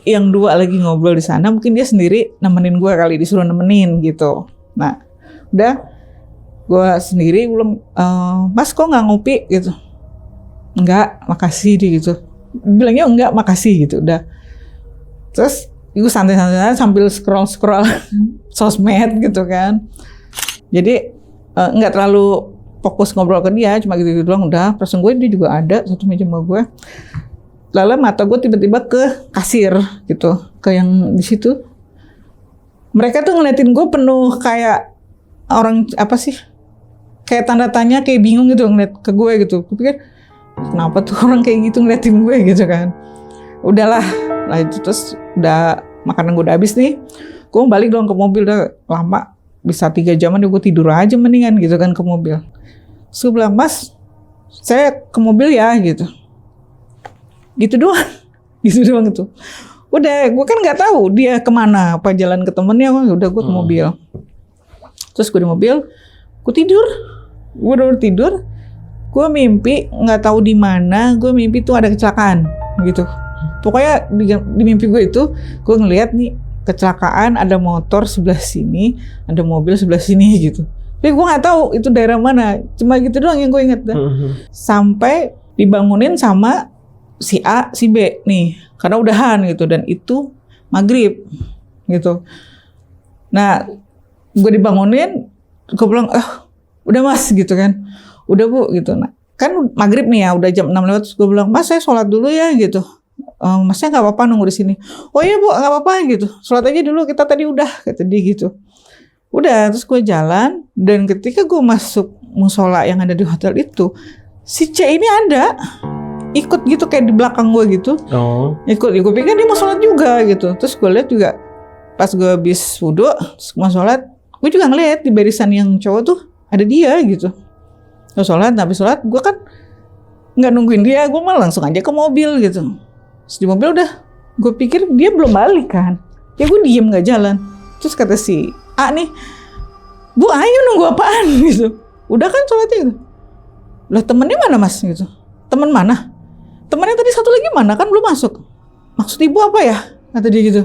yang 2 lagi ngobrol di sana, mungkin dia sendiri nemenin gue kali, disuruh nemenin gitu. Nah, udah gue sendiri belum, Mas kok nggak ngopi gitu? Enggak, makasih dia gitu. Bilangnya enggak, makasih gitu. Udah. Terus gue santai-santai sambil scroll sosmed gitu kan. Jadi enggak terlalu fokus ngobrol ke dia, cuma gitu-gitu doang. Udah, perasaan gue dia juga ada satu meja sama gue. Lalu mata gue tiba-tiba ke kasir gitu, ke yang di situ. Mereka tuh ngeliatin gue penuh kayak orang apa sih? Kayak tanda tanya, kayak bingung gitu ngeliat ke gue gitu. Gue pikir kenapa tuh orang kayak gitu ngeliatin gue gitu kan. Udahlah, lah itu terus udah makanan gue udah habis nih. Gue balik dong ke mobil, udah lama, bisa 3 jaman gue tidur aja mendingan gitu kan ke mobil. Terus gue bilang, Mas, saya ke mobil ya gitu. Gitu doang. Gitu doang gitu. Udah, gue kan nggak tahu dia kemana, apa jalan ke temennya, udah gue ke mobil. Terus gue di mobil, gue tidur. Gue udah tidur. Gue mimpi nggak tahu di mana, gue mimpi tuh ada kecelakaan gitu. Pokoknya di mimpi gue itu gue ngelihat nih kecelakaan, ada motor sebelah sini, ada mobil sebelah sini gitu. Tapi gue nggak tahu itu daerah mana, cuma gitu doang yang gue inget. Sampai dibangunin sama si A, si B nih, karena udahan gitu, dan itu maghrib gitu. Nah gue dibangunin, gue bilang, udah Mas gitu kan. Udah Bu gitu. Nah, kan maghrib nih ya, udah jam 6 lewat. Terus gue bilang, Mas saya sholat dulu ya gitu. Masnya nggak apa-apa nunggu di sini. Oh iya Bu, nggak apa-apa gitu. Sholat aja dulu, kita tadi udah, kata dia gitu. Udah, terus gue jalan, dan ketika gue masuk musola yang ada di hotel itu, si C ini ada, ikut gitu kayak di belakang gue gitu. Ikut, gue pikir dia mau sholat juga gitu. Terus gue lihat juga, pas gue habis wudhu, terus mau sholat, gue juga ngeliat di barisan yang cowok tuh ada dia gitu. Habis sholat, gue kan nggak nungguin dia, gue malah langsung aja ke mobil gitu. Terus di mobil udah, gue pikir dia belum balik kan, ya gue diem nggak jalan. Terus kata si A nih, Bu ayo nunggu apaan gitu, udah kan sholatnya gitu. Lah temennya mana Mas gitu, temen mana? Temennya tadi satu lagi mana, kan belum masuk. Maksud Ibu apa ya, kata dia gitu.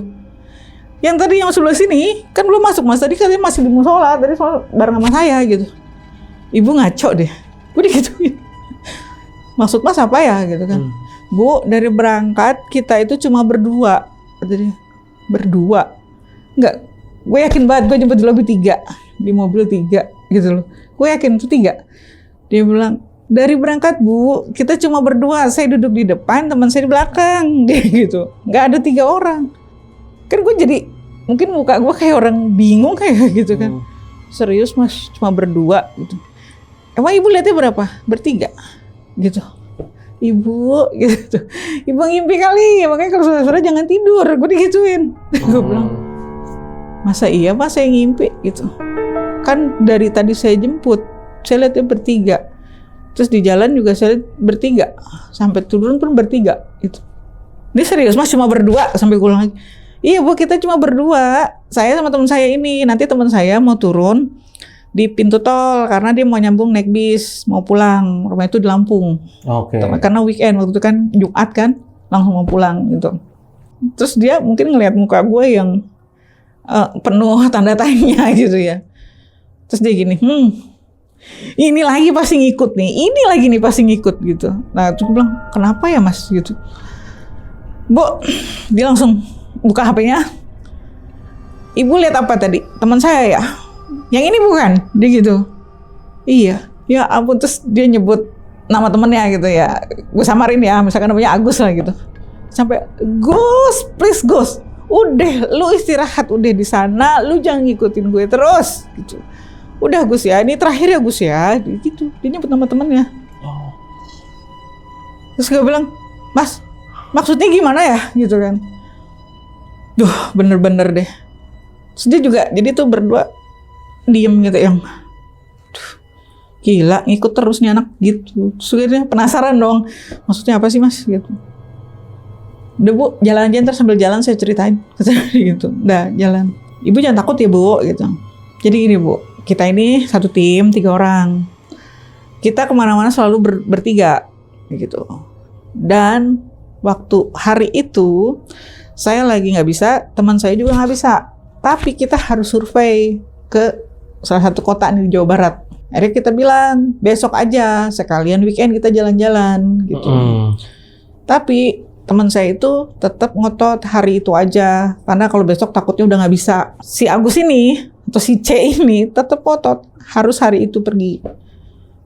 Yang tadi yang sebelah sini kan belum masuk Mas, tadi katanya masih di musola, tadi sholat bareng sama saya gitu. Ibu ngaco deh, gue digituin. Maksud Mas apa ya gitu kan. Bu, dari berangkat kita itu cuma berdua, kata dia. Berdua. Enggak, gue yakin banget gue jemput di lobi 3, di mobil 3 gitu loh. Gue yakin itu 3. Dia bilang, dari berangkat Bu, kita cuma berdua, saya duduk di depan, teman saya di belakang, dia gitu. Nggak ada 3 orang. Kan gue jadi, mungkin muka gue kayak orang bingung kayak gitu kan. Serius Mas, cuma berdua gitu. emang ibu lihatnya berapa? Bertiga gitu. Ibu gitu. Ibu ngimpi kali, makanya kalau sore-sore jangan tidur. Gue digituin. Gue bilang, masa iya Mas saya ngimpi gitu. Kan dari tadi saya jemput, saya lihatnya bertiga. Terus di jalan juga saya lihat bertiga. Sampai turun pun bertiga gitu. Ini serius Mas cuma berdua, sampai gue bilang, iya Bu kita cuma berdua. Saya sama teman saya ini, nanti teman saya mau turun di pintu tol karena dia mau nyambung naik bis, mau pulang. Rumah itu di Lampung. Oke. Karena weekend waktu itu kan Jumat kan, langsung mau pulang gitu. Terus dia mungkin ngelihat muka gue yang penuh tanda tanya gitu ya. Terus dia gini, ini lagi pasti ngikut nih, ini lagi nih pasti ngikut gitu. Nah terus gue bilang, kenapa ya Mas gitu. Bu, dia langsung buka HP-nya. Ibu lihat apa tadi? Teman saya ya? Yang ini bukan? Dia gitu. Iya. Ya ampun, terus dia nyebut nama temennya gitu ya. Gue samarin ya, misalkan namanya Agus lah gitu. Sampai, Gus, please Gus. Udah, lu istirahat udah di sana, lu jangan ngikutin gue terus gitu. Udah Gus ya, ini terakhir ya Gus ya. Gitu, dia nyebut nama temennya. Terus gue bilang, Mas, maksudnya gimana ya? Gitu kan. Duh, bener-bener deh. Terus dia juga, jadi tuh berdua diem gitu yang gila ngikut terus nih anak gitu. Terus dia penasaran dong, maksudnya apa sih Mas gitu. Udah Bu, jalan aja ntar sambil jalan saya ceritain gitu. Udah jalan. Ibu jangan takut ya Bu gitu. Jadi gini Bu, kita ini satu tim 3 orang. Kita kemana-mana selalu bertiga gitu. Dan waktu hari itu saya lagi nggak bisa, teman saya juga nggak bisa. Tapi kita harus survei ke salah satu kota di Jawa Barat. Akhirnya kita bilang besok aja sekalian weekend kita jalan-jalan gitu. Tapi teman saya itu tetap ngotot hari itu aja karena kalau besok takutnya udah nggak bisa. Si Agus ini atau si C ini tetap ngotot harus hari itu pergi.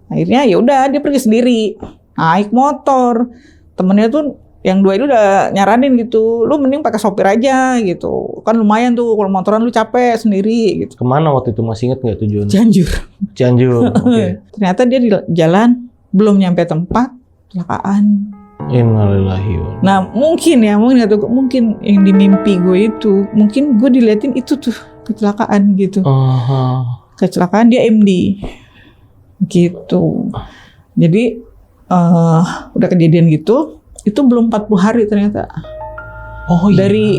Akhirnya ya udah dia pergi sendiri naik motor. Temennya tuh yang 2 itu udah nyaranin gitu, lu mending pakai sopir aja gitu. Kan lumayan tuh kalau motoran lu capek sendiri gitu. Kemana waktu itu masih inget nggak tujuannya? Cianjur. Cianjur. Oke. Ternyata dia di jalan belum nyampe tempat kecelakaan. Innalillahi wa inna. Nah mungkin yang di mimpi gue itu, mungkin gue diliatin itu tuh kecelakaan gitu. Kecelakaan dia MD gitu. Jadi udah kejadian gitu. Itu belum 40 hari ternyata. Oh iya. Dari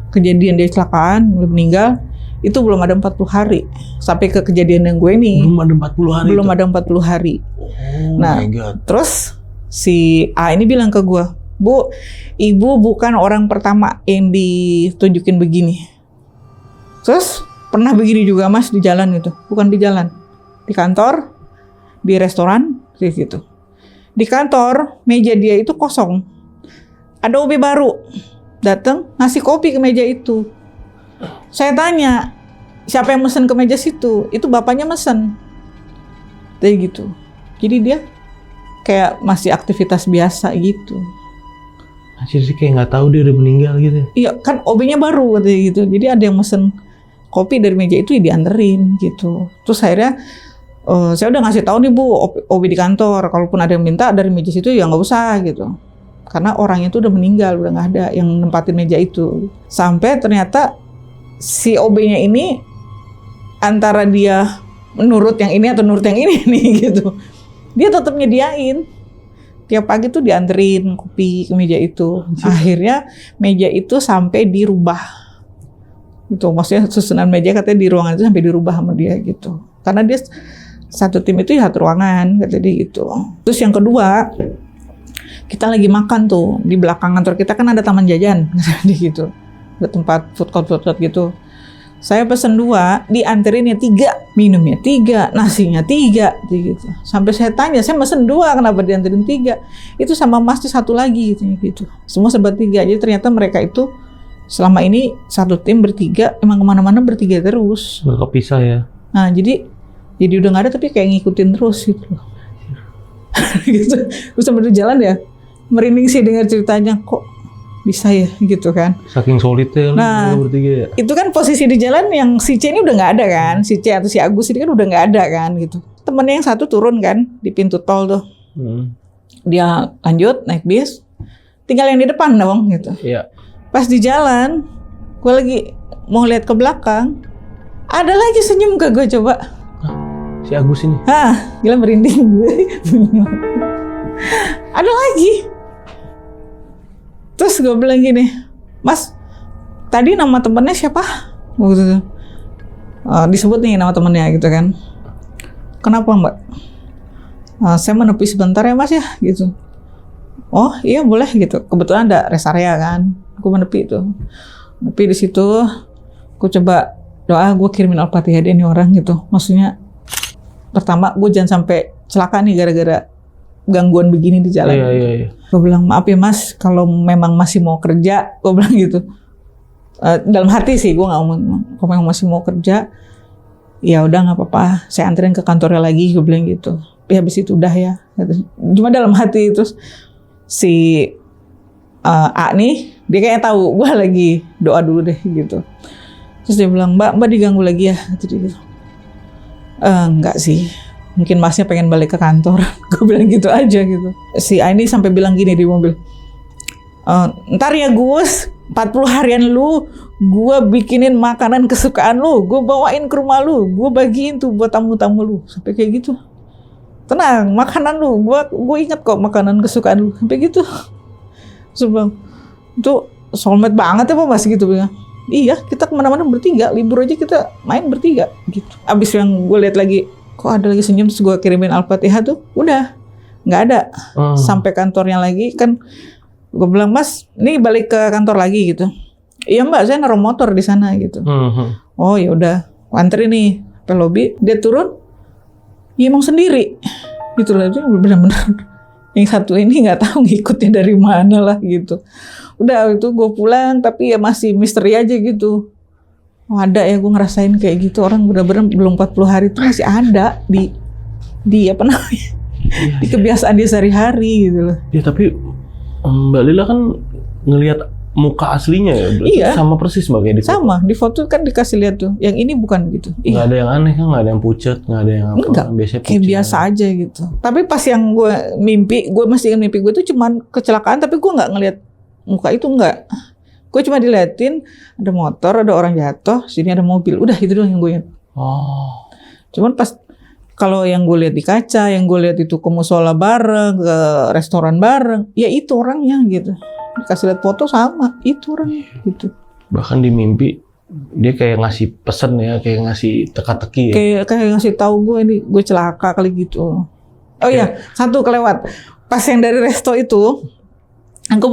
kejadian dia kecelakaan, belum meninggal, itu belum ada 40 hari. Sampai ke kejadian yang gue ini. Belum ada 40 hari. Belum ada 40 hari. Oh nah, my God. Terus si A ini bilang ke gue, Bu, ibu bukan orang pertama yang ditunjukin begini. Terus pernah begini juga Mas di jalan gitu. Bukan di jalan. Di kantor, di restoran, gitu. Di kantor, meja dia itu kosong. Ada OB baru. Datang, ngasih kopi ke meja itu. Saya tanya, siapa yang mesen ke meja situ? Itu bapaknya mesen. Kayak gitu. Jadi dia kayak masih aktivitas biasa gitu. Jadi kayak nggak tahu dia udah meninggal gitu. Iya, kan OB-nya baru katanya gitu. Jadi ada yang mesen kopi dari meja itu ya dianterin gitu. Terus akhirnya saya udah ngasih tahu nih Bu, OB di kantor, kalaupun ada yang minta dari meja situ ya nggak usah gitu. Karena orangnya itu udah meninggal, udah nggak ada yang nempatin meja itu. Sampai ternyata si OB-nya ini antara dia menurut yang ini atau menurut yang ini nih gitu. Dia tetap nyediain. Tiap pagi tuh dianterin kopi ke meja itu. Akhirnya meja itu sampai dirubah. Gitu, maksudnya susunan meja katanya di ruangan itu sampai dirubah sama dia gitu. Karena dia satu tim itu ya satu ruangan, kata dia gitu. Terus yang kedua, kita lagi makan tuh di belakang kantor kita kan ada taman jajan, kata dia gitu. Ada tempat food court gitu. Saya pesen 2, dianterinnya 3, minumnya 3, nasinya 3, gitu. Sampai saya tanya, saya pesen 2, kenapa dianterin 3? Itu sama masnya 1 lagi, gitu. Semua serba 3. Jadi ternyata mereka itu selama ini satu tim bertiga, emang kemana-mana bertiga terus. Nggak kepisah ya? Nah jadi udah nggak ada tapi kayak ngikutin terus gitu loh. Gitu. Terus sambil jalan ya merinding sih dengar ceritanya, kok bisa ya gitu kan. Saking solidnya nah, bertiga ya. Itu kan posisi di jalan yang si C ini udah nggak ada kan, si C atau si Agus ini kan udah nggak ada kan gitu. temennya yang satu turun kan di pintu tol tuh. Dia lanjut naik bis, tinggal yang di depan dong gitu. Iya. Pas di jalan, gue lagi mau lihat ke belakang, ada lagi senyum ke gue coba. Si Agus ini. Gila merinding gue. Ada lagi. Terus gue bilang gini, Mas, tadi nama temennya siapa? Gitu. Disebut nih nama temennya gitu kan. Kenapa Mbak? Saya menepi sebentar ya Mas ya gitu. Oh iya boleh gitu. Kebetulan ada rest area kan. Aku menepi itu. Menepi di situ. Aku coba doa, gue kirimin Al-Fatihah dia nih orang gitu. Maksudnya pertama gue jangan sampai celaka nih gara-gara gangguan begini di jalan. Iya. Gue bilang maaf ya Mas, kalau memang masih mau kerja, gue bilang gitu. Dalam hati sih gue nggak ngomong, kalau memang masih mau kerja, ya udah nggak apa-apa, saya anterin ke kantornya lagi, gue bilang gitu. Tapi habis itu udah ya. Cuma dalam hati terus si A nih, dia kayaknya tahu gue lagi doa dulu deh gitu. Terus dia bilang Mbak diganggu lagi ya, gitu. Enggak sih. Mungkin Masnya pengen balik ke kantor. Gue bilang gitu aja gitu. Si A ini sampai bilang gini di mobil. Ntar ya Gus, 40 harian lu, gue bikinin makanan kesukaan lu, gue bawain ke rumah lu, gue bagiin tuh buat tamu-tamu lu. Sampai kayak gitu. Tenang, makanan lu, gue ingat kok makanan kesukaan lu. Sampai gitu. Terus bilang, itu soulmate banget ya Pak Mas gitu bilang. Iya, kita kemana-mana bertiga, libur aja kita main bertiga gitu. Abis yang gue lihat lagi, kok ada lagi senyum, terus gue kirimin Al-Fatihah tuh, udah nggak ada. Sampai kantornya lagi kan, gue bilang Mas, ini balik ke kantor lagi gitu. Iya Mbak, saya naruh motor di sana gitu. Oh ya udah, antri nih ke lobby, dia turun, ya emang sendiri, gitu loh. Itu benar-benar yang satu ini nggak tahu ngikutnya dari mana lah gitu. Udah itu gue pulang, tapi ya masih misteri aja gitu. Oh, ada ya gue ngerasain kayak gitu, orang benar-benar belum 40 hari itu masih ada di apa namanya, di kebiasaan dia sehari-hari gitu loh. Ya tapi Mbak Lila kan ngelihat muka aslinya ya, iya, sama persis Mbak kayak di foto. Sama di foto kan dikasih lihat tuh, yang ini bukan gitu. Nggak ada yang aneh kan, nggak ada yang pucat, nggak ada yang apa. Enggak, biasanya kayak biasa aja gitu. Tapi pas yang gue mimpi, gue masih ingat mimpi gue itu cuman kecelakaan, tapi gue nggak ngelihat muka itu, enggak. Gue cuma diliatin ada motor, ada orang jatuh, sini ada mobil, udah itu doang yang gue ingat. Oh. Cuman pas kalau yang gue lihat di kaca, yang gue lihat itu ke musola bareng, ke restoran bareng, ya itu orangnya gitu. Dikasih lihat foto sama, itu orangnya gitu. Bahkan di mimpi dia kayak ngasih pesen ya, kayak ngasih teka-teki ya. Kayak ngasih tahu gue ini gue celaka kali gitu. Oh iya, satu kelewat. Pas yang dari resto itu, aku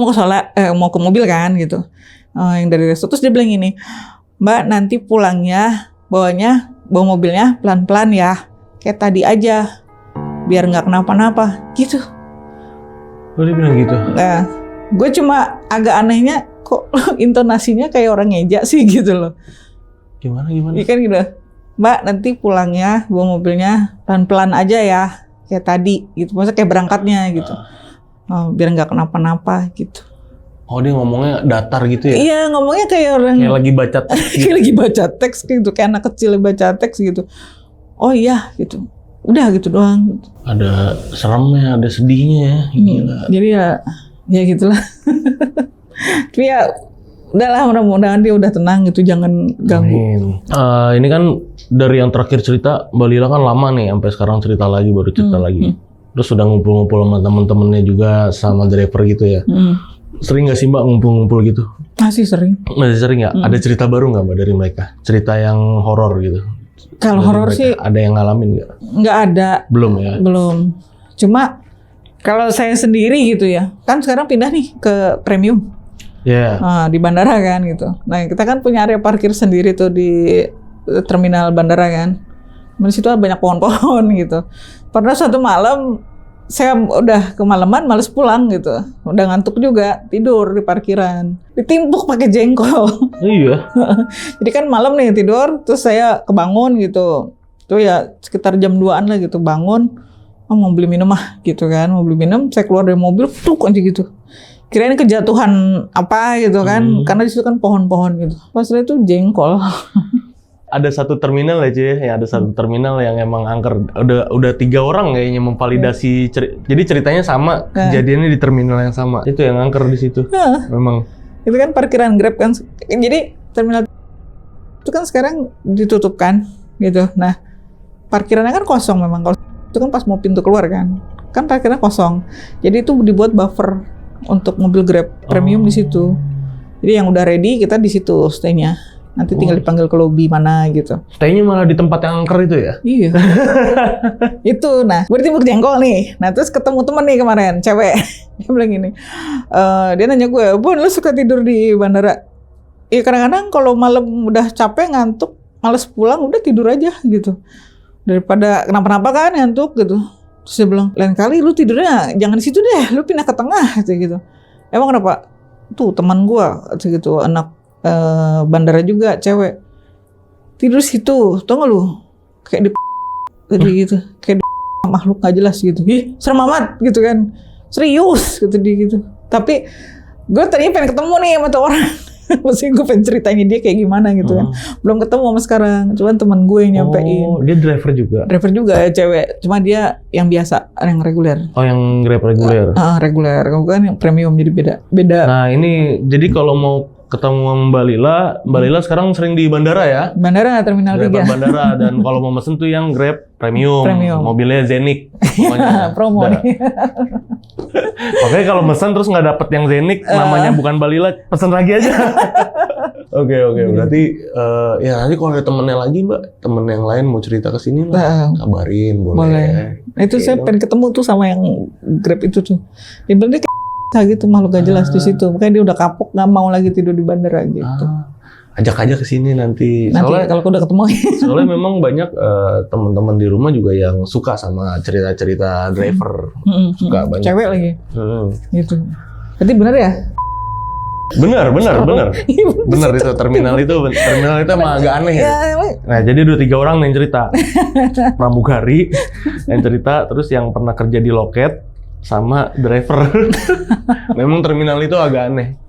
mau ke mobil kan gitu. Yang dari resto terus dia bilang gini, Mbak nanti pulangnya bawa mobilnya pelan-pelan ya, kayak tadi aja, biar nggak kenapa-napa gitu. Oh dia bilang gitu? Nah, gue cuma agak anehnya kok intonasinya kayak orang ngejak sih gitu loh. Gimana? Iya kan gitu, Mbak nanti pulangnya bawa mobilnya pelan-pelan aja ya, kayak tadi gitu, maksudnya kayak berangkatnya gitu. Biar nggak kenapa-napa gitu. Oh dia ngomongnya datar gitu ya? Iya ngomongnya kayak orang kayak lagi baca teks gitu. Kayak lagi baca teks gitu, kayak anak kecil baca teks gitu. Oh iya gitu, udah gitu doang. Ada seremnya, ada sedihnya ya. Gila. Jadi ya gitulah. Tapi ya udahlah, mudah-mudahan dia udah tenang gitu, jangan ganggu. Ini kan dari yang terakhir cerita Mbak Lila kan lama nih, sampai sekarang cerita lagi, baru cerita lagi. Terus udah ngumpul-ngumpul sama temen-temennya juga, sama driver gitu ya. Sering nggak sih Mbak ngumpul-ngumpul gitu? Masih sering. Masih sering nggak? Ada cerita baru nggak Mbak dari mereka? Cerita yang horor gitu? Kalau horor sih ada yang ngalamin nggak? Nggak ada. Belum ya? Belum. Cuma kalau saya sendiri gitu ya, kan sekarang pindah nih ke premium. Iya. Nah, di bandara kan gitu. Nah kita kan punya area parkir sendiri tuh di terminal bandara kan. Di situ banyak pohon-pohon gitu. Pernah suatu malam saya udah kemalaman, males pulang gitu. Udah ngantuk juga, tidur di parkiran. Ditimpuk pakai jengkol. Iya. Jadi kan malam nih tidur, terus saya kebangun gitu. Tuh ya sekitar jam 2-an lah gitu, bangun. Oh, mau beli minum gitu kan. Mau beli minum, saya keluar dari mobil, tuk aja gitu. Kirain kejatuhan apa gitu kan. Karena di situ kan pohon-pohon gitu. Pas itu jengkol. ada satu terminal ya cuy, ya ada satu terminal yang emang angker. Udah 3 orang kayaknya memvalidasi. Jadi ceritanya sama, kejadiannya di terminal yang sama. Itu yang angker di situ. Memang. Itu kan parkiran Grab kan. Jadi terminal itu kan sekarang ditutup kan, gitu. Nah, parkirannya kan kosong memang. Kalau itu kan pas mau pintu keluar kan parkirnya kosong. Jadi itu dibuat buffer untuk mobil Grab premium di situ. Jadi yang udah ready kita di situ stay-nya. Nanti tinggal dipanggil ke lobby mana gitu. Stay-nya malah di tempat yang angker itu ya? Iya. Itu, nah gue ditimbuk jengkol nih. Nah terus ketemu temen nih kemarin, cewek. Dia bilang gini, dia nanya gue, Bun lu suka tidur di bandara? Iya kadang-kadang kalau malam udah capek ngantuk, males pulang, udah tidur aja gitu. Daripada kenapa-napa kan ngantuk gitu. Terus dia bilang, lain kali lu tidurnya jangan di situ deh, lu pindah ke tengah gitu. Emang kenapa? Tuh teman gue gitu, anak bandara juga cewek tidur situ, tau gak lu kayak di tadi gitu, kayak di makhluk nggak jelas gitu. Ih serem amat gitu kan, serius gitu dia gitu. Tapi gue tadinya pengen ketemu nih sama tuh orang. Maksudnya gue pengen ceritanya dia kayak gimana gitu kan. Belum ketemu sama sekarang, cuman teman gue yang nyampein. Oh dia driver juga ya cewek, cuma dia yang biasa, yang reguler. Oh yang Grab reguler. Reguler, gue kan yang premium jadi beda. Nah ini jadi kalau mau ketemu sama Mbak Lila sekarang sering di bandara ya? Bandara, Terminal 3. Bandara, dan kalau mau mesen tuh yang Grab premium. Mobilnya Zenik. Promo nih. Makanya kalau mesen terus nggak dapet yang Zenik, namanya bukan Mbak Lila, pesen lagi aja. Oke. Berarti ya nanti kalau ada temennya lagi Mbak, temen yang lain mau cerita ke sini lah, kabarin boleh. Nah, itu saya pengen ketemu tuh sama yang Grab itu tuh. Dia bilang dia gitu makhluk gak jelas di situ. Makanya dia udah kapok nggak mau lagi tidur di bandara gitu. Ajak aja ke sini nanti. Soalnya kalau udah ketemu. Soalnya memang banyak teman-teman di rumah juga yang suka sama cerita-cerita driver. Suka banyak. Cewek lagi. Gitu. Berarti benar ya? Benar. Benar itu terminal itu emang agak aneh ya. Nah, jadi udah 3 orang yang cerita. Pramugari yang cerita, terus yang pernah kerja di loket sama driver. Memang terminal itu agak aneh.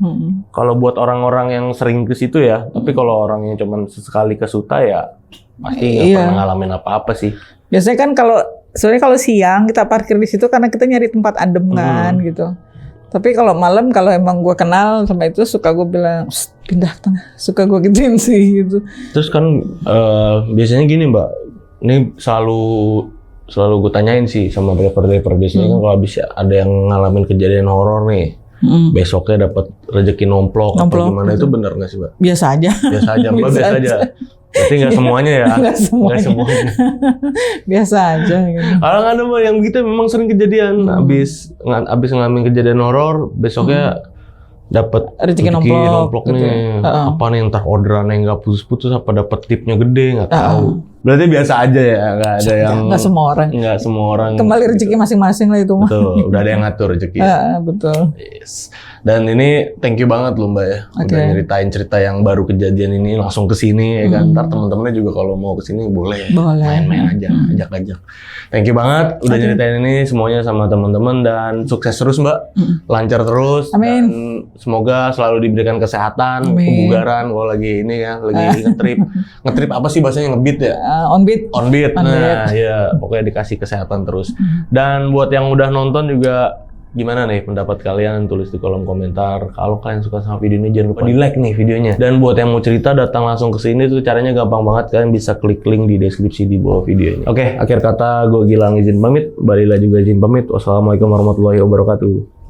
Kalau buat orang-orang yang sering ke situ ya, tapi kalau orang yang cuma sesekali ke Suta ya pasti nggak pernah ngalamin apa-apa sih. Biasanya kan sebenarnya kalau siang kita parkir di situ karena kita nyari tempat adem kan gitu. Tapi kalau malam, kalau emang gue kenal sama itu, suka gue bilang pindah ke tengah, suka gue gituin sih gitu. Terus kan biasanya gini Mbak, ini selalu gue tanyain sih sama driver-driver biasanya kan kalau habis ada yang ngalamin kejadian horor nih, besoknya dapat rezeki nomplok apa gimana, itu benar nggak sih Mbak? Biasa aja Mbak, biasa aja. Berarti nggak semuanya ya? Nggak semuanya. Biasa aja gitu. Kalau ada Mbak yang begitu memang sering kejadian, habis ngalamin kejadian horor, besoknya dapat rezeki nomplok gitu nih. Apa nih, entah orderannya nggak putus-putus, apa dapat tipnya gede, nggak tahu. Berarti biasa aja ya, nggak ada yang... Nggak semua orang. Kembali rezeki masing-masing lah itu mah. Betul, udah ada yang ngatur rezeki. Betul. Yes. Dan ini thank you banget loh Mbak ya, udah nyeritain cerita yang baru kejadian ini langsung ke sini ya kan. Ntar teman-temannya juga kalau mau ke sini boleh main-main aja, ajak-ajak. Thank you banget udah nyeritain ini semuanya sama teman-teman, dan sukses terus Mbak, lancar terus. Amin. Dan semoga selalu diberikan kesehatan, kebugaran kalau lagi ini ya, lagi ngetrip. Ngetrip apa sih bahasanya, ngebeat ya? On beat. Nah, ya pokoknya dikasih kesehatan terus. Dan buat yang udah nonton juga, gimana nih pendapat kalian? Tulis di kolom komentar. Kalau kalian suka sama video ini, jangan lupa di like nih videonya. Dan buat yang mau cerita, datang langsung ke sini tuh caranya gampang banget. Kalian bisa klik link di deskripsi di bawah video ini. Oke, akhir kata gue Gilang izin pamit, Mbak Lila juga izin pamit. Wassalamualaikum warahmatullahi wabarakatuh.